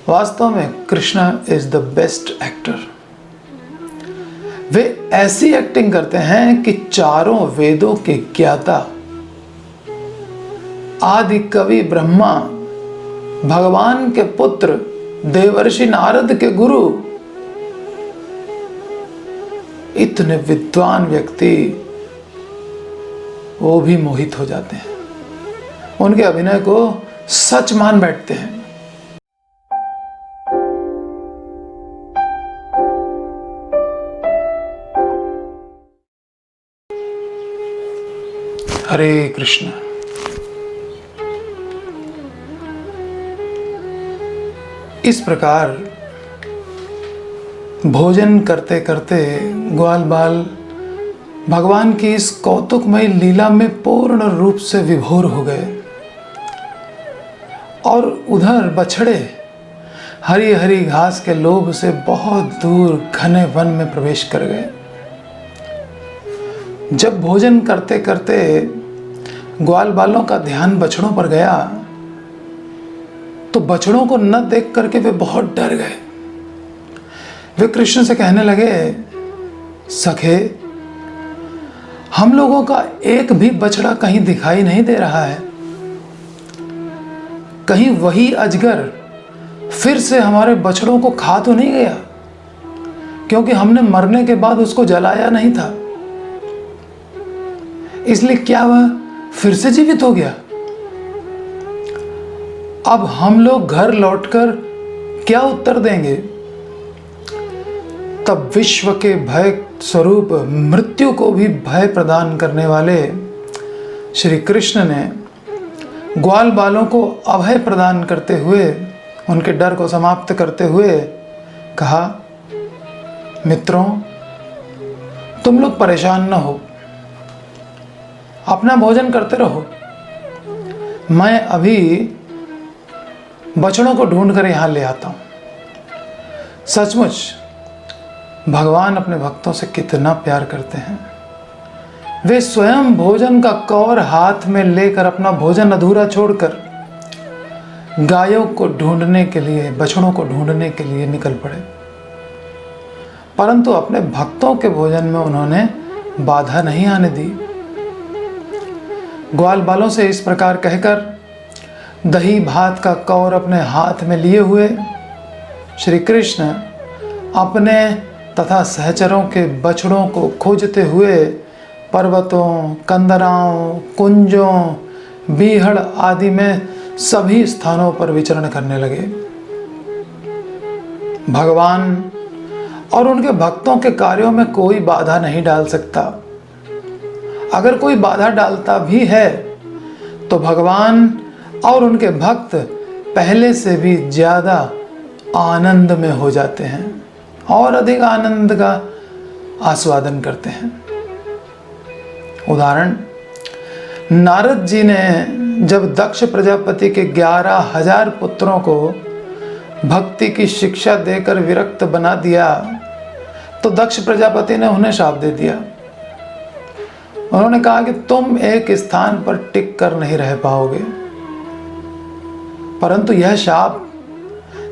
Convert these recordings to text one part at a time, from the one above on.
वास्तव में Krishna is the best actor. वे ऐसी एक्टिंग करते हैं कि चारों वेदों के ज्ञाता, आदि कवि ब्रह्मा, भगवान के पुत्र, देवर्षि नारद के गुरु, इतने विद्वान व्यक्ति वो भी मोहित हो जाते हैं, उनके अभिनय को सच मान बैठते हैं। हरे कृष्ण। इस प्रकार भोजन करते करते ग्वाल बाल भगवान की इस कौतुकमयी लीला में पूर्ण रूप से विभोर हो गए और उधर बछड़े हरी हरी घास के लोभ से बहुत दूर घने वन में प्रवेश कर गए। जब भोजन करते करते ग्वाल बालों का ध्यान बछड़ों पर गया तो बछड़ों को न देख करके वे बहुत डर गए। वे कृष्ण से कहने लगे, सखे, हम लोगों का एक भी बछड़ा कहीं दिखाई नहीं दे रहा है। कहीं वही अजगर फिर से हमारे बछड़ों को खा तो नहीं गया, क्योंकि हमने मरने के बाद उसको जलाया नहीं था, इसलिए क्या वह फिर से जीवित हो गया? अब हम लोग घर लौटकर क्या उत्तर देंगे? तब विश्व के भय स्वरूप मृत्यु को भी भय प्रदान करने वाले श्री कृष्ण ने ग्वाल बालों को अभय प्रदान करते हुए, उनके डर को समाप्त करते हुए कहा, मित्रों, तुम लोग परेशान न हो, अपना भोजन करते रहो। मैं अभी बछड़ों को ढूंढ कर यहां ले आता हूं। सचमुच भगवान अपने भक्तों से कितना प्यार करते हैं। वे स्वयं भोजन का कौर हाथ में लेकर अपना भोजन अधूरा छोड़कर गायों को ढूंढने के लिए, बछड़ों को ढूंढने के लिए निकल पड़े, परंतु अपने भक्तों के भोजन में उन्होंने बाधा नहीं आने दी। ग्वाल बालों से इस प्रकार कहकर दही भात का कौर अपने हाथ में लिए हुए श्री कृष्ण अपने तथा सहचरों के बछड़ों को खोजते हुए पर्वतों, कंदराओं, कुंजों, बीहड़ आदि में सभी स्थानों पर विचरण करने लगे। भगवान और उनके भक्तों के कार्यों में कोई बाधा नहीं डाल सकता। अगर कोई बाधा डालता भी है तो भगवान और उनके भक्त पहले से भी ज्यादा आनंद में हो जाते हैं और अधिक आनंद का आस्वादन करते हैं। उदाहरण, नारद जी ने जब दक्ष प्रजापति के 11,000 पुत्रों को भक्ति की शिक्षा देकर विरक्त बना दिया तो दक्ष प्रजापति ने उन्हें शाप दे दिया। उन्होंने कहा कि तुम एक स्थान पर टिक कर नहीं रह पाओगे। परंतु यह शाप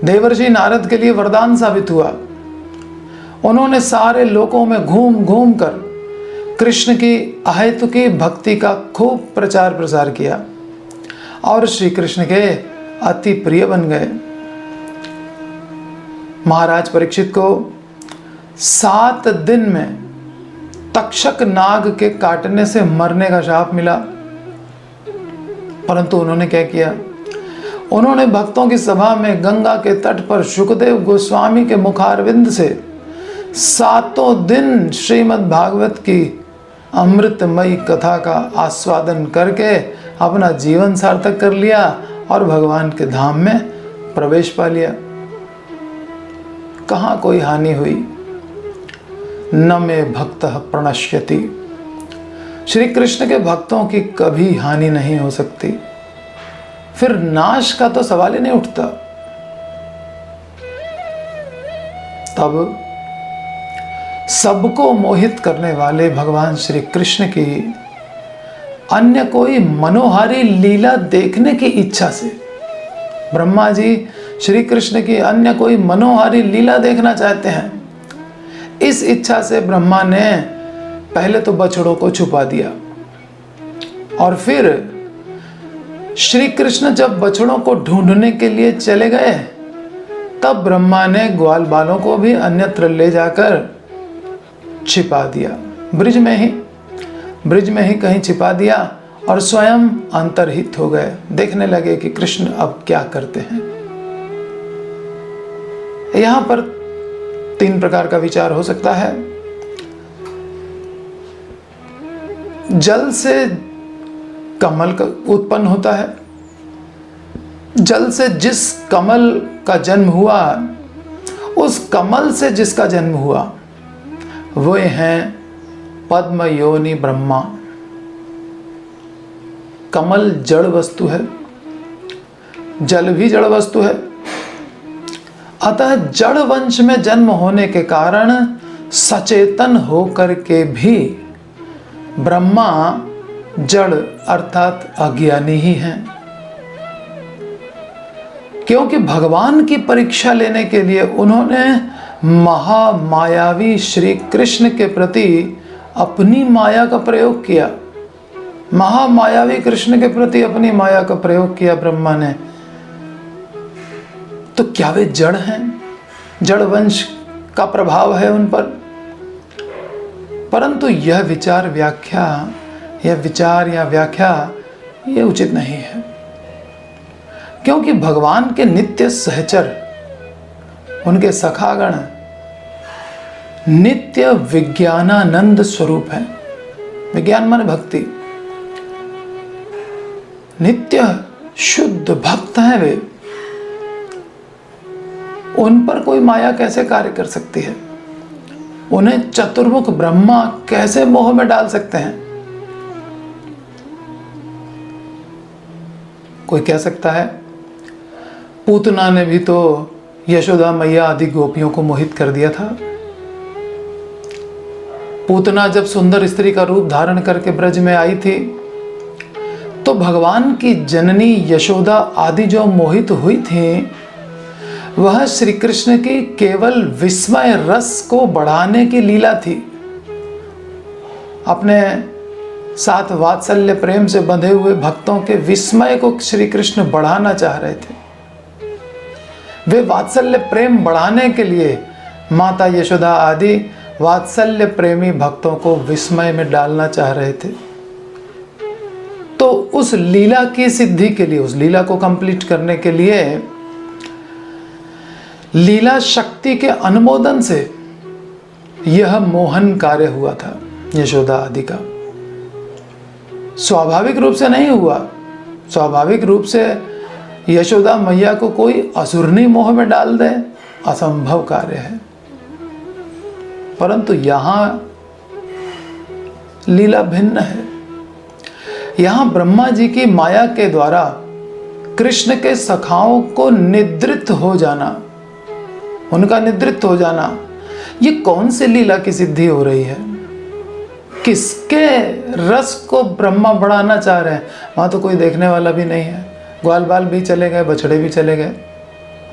देवर्षि नारद के लिए वरदान साबित हुआ। उन्होंने सारे लोकों में घूम घूम कर कृष्ण की अहेतुकी भक्ति का खूब प्रचार प्रसार किया और श्री कृष्ण के अति प्रिय बन गए। महाराज परीक्षित को 7 दिन में तक्षक नाग के काटने से मरने का शाप मिला, परंतु उन्होंने क्या किया? उन्होंने भक्तों की सभा में गंगा के तट पर शुकदेव गोस्वामी के मुखारविंद से 7 दिन श्रीमद् भागवत की अमृतमयी कथा का आस्वादन करके अपना जीवन सार्थक कर लिया और भगवान के धाम में प्रवेश पा लिया। कहाँ कोई हानि हुई? न मे भक्तः प्रणश्यति। श्री कृष्ण के भक्तों की कभी हानि नहीं हो सकती, फिर नाश का तो सवाल ही नहीं उठता। तब सबको मोहित करने वाले भगवान श्री कृष्ण की अन्य कोई मनोहारी लीला देखने की इच्छा से ब्रह्मा जी श्री कृष्ण की अन्य कोई मनोहारी लीला देखना चाहते हैं। इस इच्छा से ब्रह्मा ने पहले तो बछड़ों को छुपा दिया और फिर श्री कृष्ण जब बछड़ों को ढूंढने के लिए चले गए तब ब्रह्मा ने ग्वाल बालों को भी अन्यत्र ले जाकर छिपा दिया। ब्रिज में ही कहीं छिपा दिया और स्वयं अंतर्हित हो गए। देखने लगे कि कृष्ण अब क्या करते हैं। यहां पर 3 प्रकार का विचार हो सकता है। जल से कमल का उत्पन्न होता है। जल से जिस कमल का जन्म हुआ, उस कमल से जिसका जन्म हुआ, वे हैं पद्म योनि ब्रह्मा। कमल जड़ वस्तु है, जल भी जड़ वस्तु है। अतः जड़ वंश में जन्म होने के कारण सचेतन होकर के भी ब्रह्मा जड़ अर्थात अज्ञानी ही हैं। क्योंकि भगवान की परीक्षा लेने के लिए उन्होंने महामायावी श्री कृष्ण के प्रति अपनी माया का प्रयोग किया। महामायावी कृष्ण के प्रति अपनी माया का प्रयोग किया ब्रह्मा ने। तो क्या वे जड़ हैं? जड़ वंश का प्रभाव है उन पर। परंतु यह विचार या व्याख्या यह उचित नहीं है, क्योंकि भगवान के नित्य सहचर, उनके सखागण नित्य विज्ञानानंद स्वरूप है। विज्ञान माने भक्ति। नित्य शुद्ध भक्त हैं वे। उन पर कोई माया कैसे कार्य कर सकती है? उन्हें चतुर्मुख ब्रह्मा कैसे मोह में डाल सकते हैं? कोई कह सकता है पूतना ने भी तो यशोदा मैया आदि गोपियों को मोहित कर दिया था। पूतना जब सुंदर स्त्री का रूप धारण करके ब्रज में आई थी तो भगवान की जननी यशोदा आदि जो मोहित हुई थी, वह श्री कृष्ण की केवल विस्मय रस को बढ़ाने की लीला थी। अपने साथ वात्सल्य प्रेम से बंधे हुए भक्तों के विस्मय को श्री कृष्ण बढ़ाना चाह रहे थे। वे वात्सल्य प्रेम बढ़ाने के लिए माता यशोदा आदि वात्सल्य प्रेमी भक्तों को विस्मय में डालना चाह रहे थे। तो उस लीला की सिद्धि के लिए, उस लीला को कंप्लीट करने के लिए, लीला शक्ति के अनुमोदन से यह मोहन कार्य हुआ था यशोदा आदि का। स्वाभाविक रूप से नहीं हुआ। स्वाभाविक रूप से यशोदा मैया को कोई असुरनी मोह में डाल दे, असंभव कार्य है। परंतु यहां लीला भिन्न है। यहां ब्रह्मा जी की माया के द्वारा कृष्ण के सखाओं को निद्रित हो जाना, उनका निद्रित हो जाना, ये कौन सी लीला की सिद्धि हो रही है? किसके रस को ब्रह्मा बढ़ाना चाह रहे हैं? वहां तो कोई देखने वाला भी नहीं है। ग्वाल बाल भी चले गए, बछड़े भी चले गए,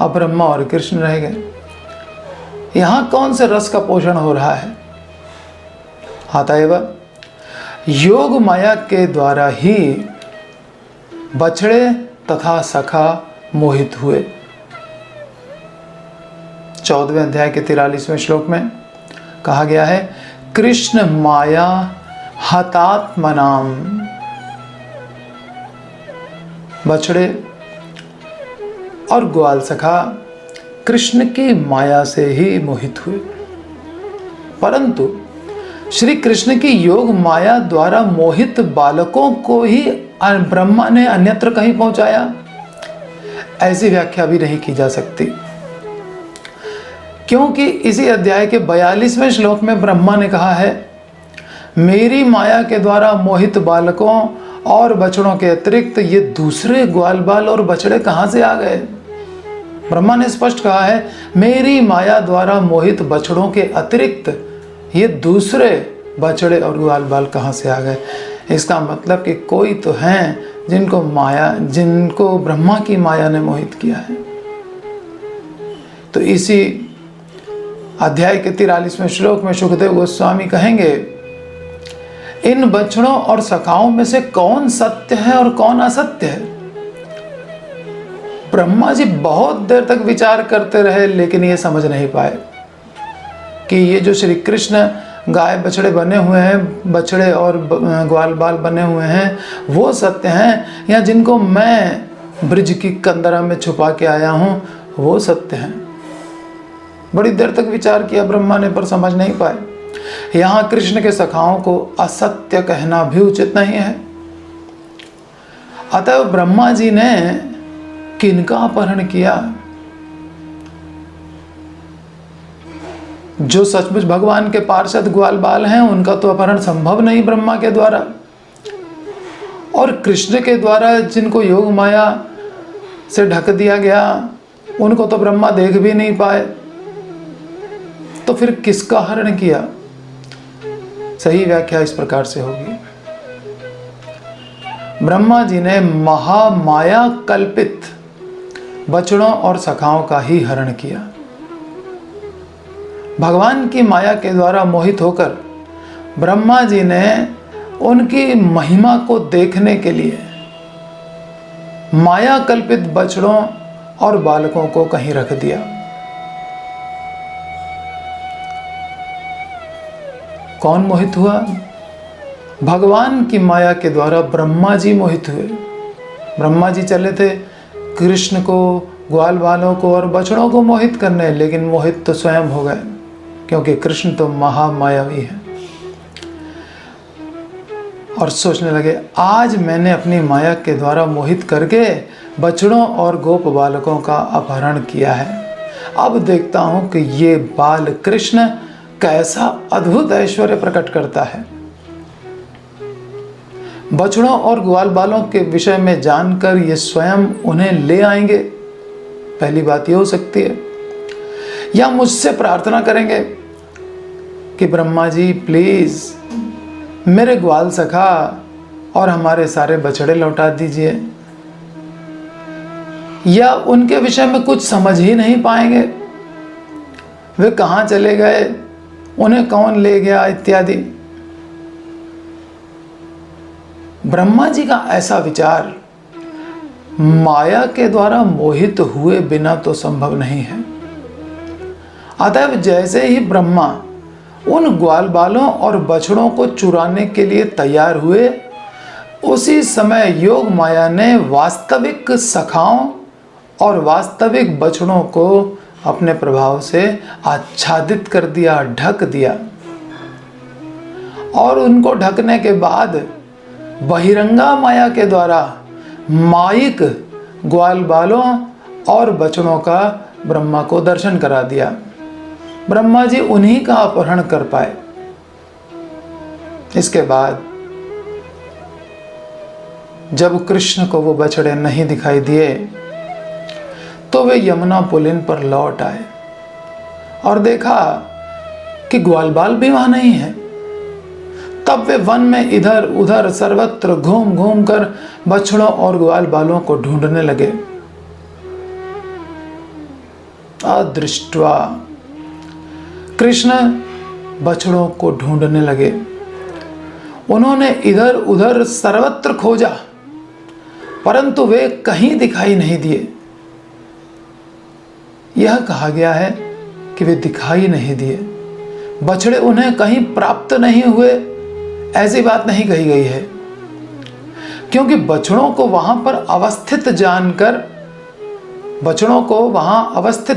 अब ब्रह्मा और कृष्ण रह गए। यहां कौन से रस का पोषण हो रहा है? अतएव योग माया के द्वारा ही बछड़े तथा सखा मोहित हुए। 14वें अध्याय के 43वें श्लोक में कहा गया है, कृष्ण माया हतात्मनाम। बछड़े और ग्वाल सखा कृष्ण की माया से ही मोहित हुए। परंतु श्री कृष्ण की योग माया द्वारा मोहित बालकों को ही ब्रह्मा ने अन्यत्र कहीं पहुंचाया, ऐसी व्याख्या भी नहीं की जा सकती। क्योंकि इसी अध्याय के 42वें श्लोक में ब्रह्मा ने कहा है, मेरी माया के द्वारा मोहित बालकों और बछड़ों के अतिरिक्त ये दूसरे ग्वाल बाल और बछड़े कहां से आ गए? ब्रह्मा ने स्पष्ट कहा है, मेरी माया द्वारा मोहित बछड़ों के अतिरिक्त ये दूसरे बछड़े और ग्वाल बाल कहां से आ गए? इसका मतलब कि कोई तो हैं जिनको ब्रह्मा की माया ने मोहित किया है। तो इसी अध्याय के 43वें श्लोक में सुखदेव गोस्वामी कहेंगे, इन बछड़ों और सखाओं में से कौन सत्य है और कौन असत्य है? ब्रह्मा जी बहुत देर तक विचार करते रहे, लेकिन ये समझ नहीं पाए कि ये जो श्री कृष्ण गाय बछड़े बने हुए हैं, बछड़े और ग्वाल बाल बने हुए हैं, वो सत्य हैं, या जिनको मैं ब्रिज की कंदरा में छुपा के आया हूं वो सत्य हैं। बड़ी देर तक विचार किया ब्रह्मा ने, पर समझ नहीं पाए। यहाँ कृष्ण के सखाओं को असत्य कहना भी उचित नहीं है। अतः ब्रह्मा जी ने किनका अपहरण किया? जो सचमुच भगवान के पार्षद ग्वाल बाल हैं, उनका तो अपहरण संभव नहीं ब्रह्मा के द्वारा, और कृष्ण के द्वारा जिनको योग माया से ढक दिया गया, उनको तो ब्रह्मा देख भी नहीं पाए। तो फिर किसका हरण किया? सही व्याख्या इस प्रकार से होगी, ब्रह्मा जी ने महामाया कल्पित बछड़ों और सखाओं का ही हरण किया। भगवान की माया के द्वारा मोहित होकर ब्रह्मा जी ने उनकी महिमा को देखने के लिए माया कल्पित बछड़ों और बालकों को कहीं रख दिया। कौन मोहित हुआ? भगवान की माया के द्वारा ब्रह्मा जी मोहित हुए। ब्रह्मा जी चले थे कृष्ण को, ग्वाल बालों को और बछड़ों को मोहित करने, लेकिन मोहित तो स्वयं हो गए, क्योंकि कृष्ण तो महामायावी है। और सोचने लगे, आज मैंने अपनी माया के द्वारा मोहित करके बछड़ों और गोप बालकों का अपहरण किया है। अब देखता हूं कि ये बाल कृष्ण कैसा अद्भुत ऐश्वर्य प्रकट करता है। बछड़ों और ग्वाल बालों के विषय में जानकर ये स्वयं उन्हें ले आएंगे। पहली बात ये हो सकती है, या मुझसे प्रार्थना करेंगे कि ब्रह्मा जी प्लीज मेरे ग्वाल सखा और हमारे सारे बछड़े लौटा दीजिए, या उनके विषय में कुछ समझ ही नहीं पाएंगे, वे कहाँ चले गए, उन्हें कौन ले गया इत्यादि। ब्रह्मा जी का ऐसा विचार माया के द्वारा मोहित हुए बिना तो संभव नहीं है। अतः जैसे ही ब्रह्मा उन ग्वाल बालों और बछड़ों को चुराने के लिए तैयार हुए, उसी समय योग माया ने वास्तविक सखाओं और वास्तविक बछड़ों को अपने प्रभाव से आच्छादित कर दिया, ढक दिया। और उनको ढकने के बाद बहिरंगा माया के द्वारा माइक ग्वाल बालों और बछड़ों का ब्रह्मा को दर्शन करा दिया। ब्रह्मा जी उन्हीं का अपहरण कर पाए। इसके बाद जब कृष्ण को वो बछड़े नहीं दिखाई दिए, तो वे यमुना पुलिन पर लौट आए और देखा कि ग्वाल बाल भी वहां नहीं है। तब वे वन में इधर उधर सर्वत्र घूम घूम कर बछड़ों और ग्वाल बालों को ढूंढने लगे। अदृष्ट्वा कृष्ण बछड़ों को ढूंढने लगे। उन्होंने इधर उधर सर्वत्र खोजा, परंतु वे कहीं दिखाई नहीं दिए। यह कहा गया है कि वे दिखाई नहीं दिए, बछड़े उन्हें कहीं प्राप्त नहीं हुए, ऐसी बात नहीं कही गई है। क्योंकि बछड़ों को वहां पर अवस्थित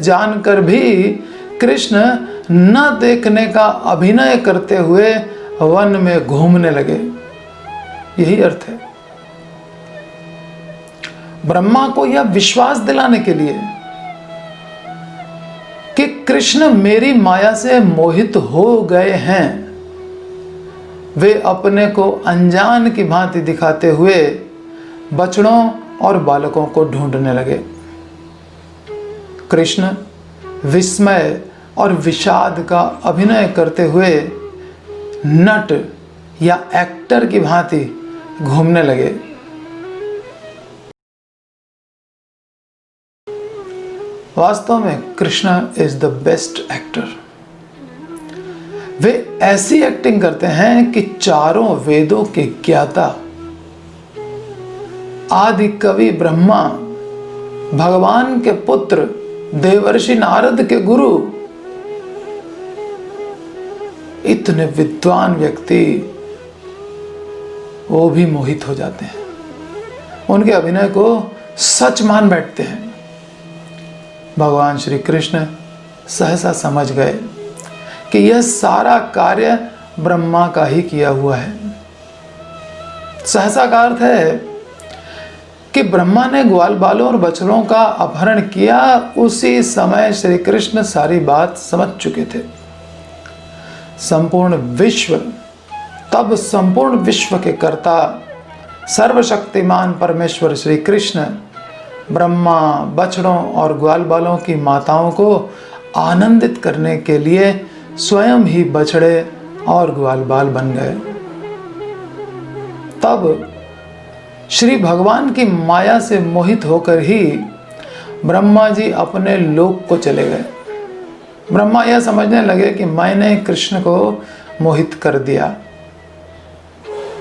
जानकर भी कृष्ण न देखने का अभिनय करते हुए वन में घूमने लगे। यही अर्थ है। ब्रह्मा को यह विश्वास दिलाने के लिए कि कृष्ण मेरी माया से मोहित हो गए हैं, वे अपने को अनजान की भांति दिखाते हुए बछड़ों और बालकों को ढूंढने लगे। कृष्ण विस्मय और विषाद का अभिनय करते हुए नट या एक्टर की भांति घूमने लगे। वास्तव में Krishna is the best actor. वे ऐसी एक्टिंग करते हैं कि चारों वेदों के ज्ञाता, आदि कवि ब्रह्मा, भगवान के पुत्र, देवर्षि नारद के गुरु, इतने विद्वान व्यक्ति वो भी मोहित हो जाते हैं, उनके अभिनय को सच मान बैठते हैं। भगवान श्री कृष्ण सहसा समझ गए कि यह सारा कार्य ब्रह्मा का ही किया हुआ है। सहसा का अर्थ है कि ब्रह्मा ने ग्वाल बालों और बछड़ों का अपहरण किया। उसी समय श्री कृष्ण सारी बात समझ चुके थे। संपूर्ण विश्व के कर्ता सर्वशक्तिमान परमेश्वर श्री कृष्ण ब्रह्मा, बछड़ों और ग्वाल बालों की माताओं को आनंदित करने के लिए स्वयं ही बछड़े और ग्वाल बाल बन गए। तब श्री भगवान की माया से मोहित होकर ही ब्रह्मा जी अपने लोक को चले गए। ब्रह्मा यह समझने लगे कि मैंने कृष्ण को मोहित कर दिया,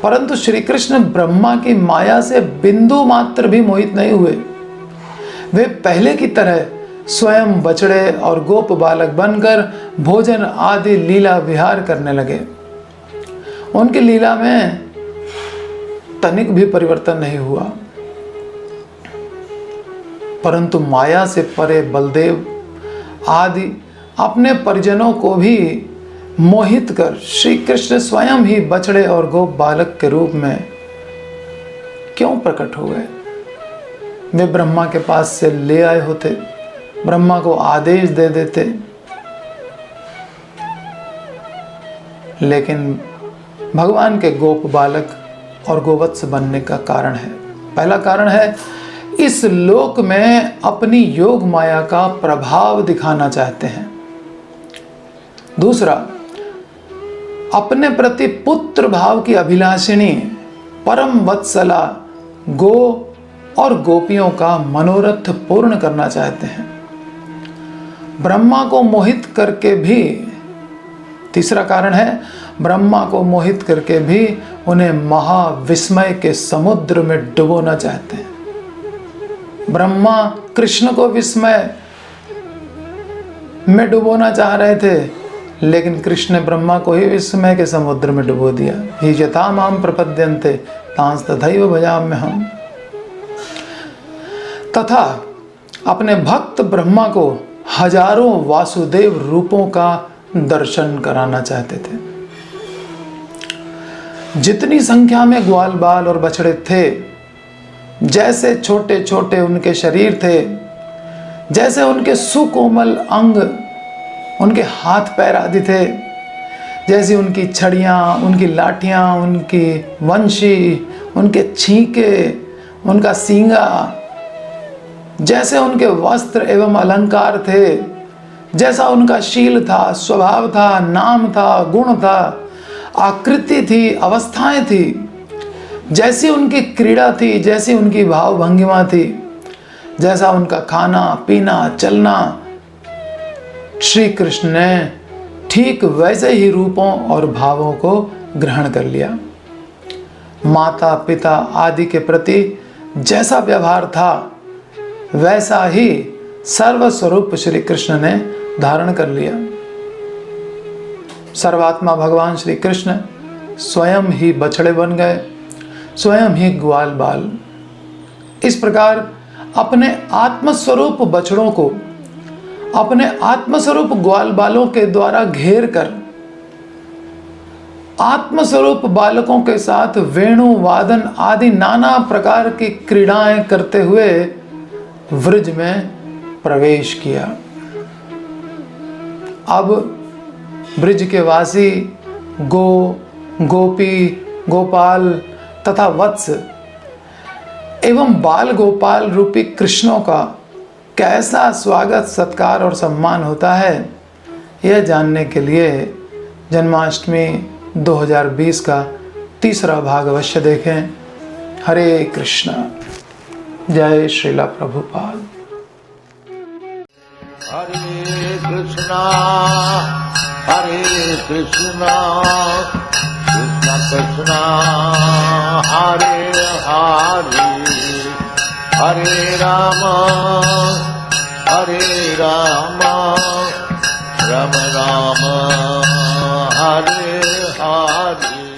परंतु श्री कृष्ण ब्रह्मा की माया से बिंदु मात्र भी मोहित नहीं हुए। वे पहले की तरह स्वयं बछड़े और गोप बालक बनकर भोजन आदि लीला विहार करने लगे। उनकी लीला में तनिक भी परिवर्तन नहीं हुआ, परंतु माया से परे बलदेव आदि अपने परिजनों को भी मोहित कर श्री कृष्ण स्वयं ही बछड़े और गोप बालक के रूप में क्यों प्रकट हो गए। वे ब्रह्मा के पास से ले आए होते, ब्रह्मा को आदेश दे देते, लेकिन भगवान के गोप बालक और गोवत्स बनने का कारण है, पहला कारण है इस लोक में अपनी योग माया का प्रभाव दिखाना चाहते हैं। दूसरा, अपने प्रति पुत्र भाव की अभिलाषिणी परम वत्सला गो और गोपियों का मनोरथ पूर्ण करना चाहते हैं। ब्रह्मा को मोहित करके भी, तीसरा कारण है ब्रह्मा को मोहित करके भी उन्हें महाविस्मय के समुद्र में डुबोना चाहते हैं। ब्रह्मा कृष्ण को विस्मय में डुबोना चाह रहे थे, लेकिन कृष्ण ने ब्रह्मा को ही विस्मय के समुद्र में डुबो दिया। ही यथा माम प्रपद्यन्ते तांस तथैव भजाम्यहम्। तथा अपने भक्त ब्रह्मा को हजारों वासुदेव रूपों का दर्शन कराना चाहते थे। जितनी संख्या में ग्वाल बाल और बछड़े थे, जैसे छोटे छोटे उनके शरीर थे, जैसे उनके सुकोमल अंग, उनके हाथ पैर आदि थे, जैसी उनकी छड़ियाँ, उनकी लाठियाँ, उनकी वंशी, उनके छींके, उनका सींगा, जैसे उनके वस्त्र एवं अलंकार थे, जैसा उनका शील था, स्वभाव था, नाम था, गुण था, आकृति थी, अवस्थाएं थी, जैसी उनकी क्रीड़ा थी, जैसी उनकी भाव भंगिमा थी, जैसा उनका खाना पीना चलना, श्री कृष्ण ने ठीक वैसे ही रूपों और भावों को ग्रहण कर लिया। माता पिता आदि के प्रति जैसा व्यवहार था, वैसा ही सर्वस्वरूप श्री कृष्ण ने धारण कर लिया। सर्वात्मा भगवान श्री कृष्ण स्वयं ही बछड़े बन गए, स्वयं ही ग्वाल बाल। इस प्रकार अपने आत्मस्वरूप बछड़ों को अपने आत्मस्वरूप ग्वाल बालों के द्वारा घेर कर आत्मस्वरूप बालकों के साथ वेणु वादन आदि नाना प्रकार की क्रीड़ाएं करते हुए व्रज में प्रवेश किया। अब ब्रज के वासी गो, गोपी, गोपाल तथा वत्स एवं बाल गोपाल रूपी कृष्णों का कैसा स्वागत, सत्कार और सम्मान होता है, यह जानने के लिए जन्माष्टमी 2020 का तीसरा भाग अवश्य देखें। हरे कृष्णा। जय Srila Prabhupada. Hare Krishna, Hare Krishna, Krishna Krishna, Hare Hare, Hare Rama, Hare Rama, Rama Rama, Hare Hare.